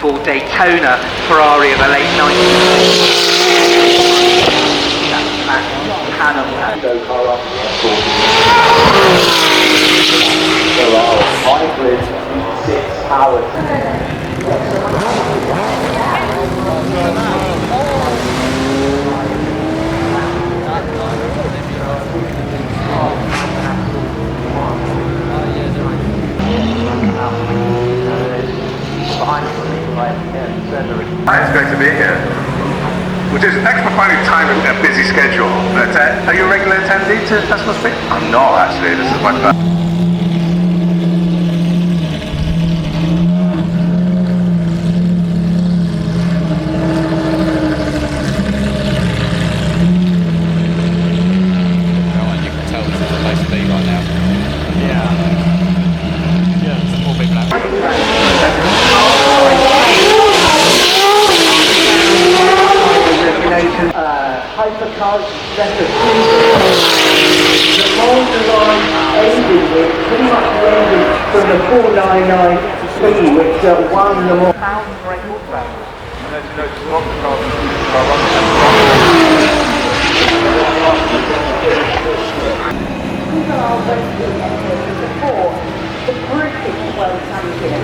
for Daytona Ferrari of the late 90s. Hybrid 6 powered. It's great to be here, which is thanks for finding time in a busy schedule. But, are you a regular attendee to Festival of Speed? I'm not actually, this is my first. You can tell this is the place to be right now. Yeah, it's a full big black. Hypercars left a the Molder line ended with pretty much ended from the 499 which won the more the British World Championship.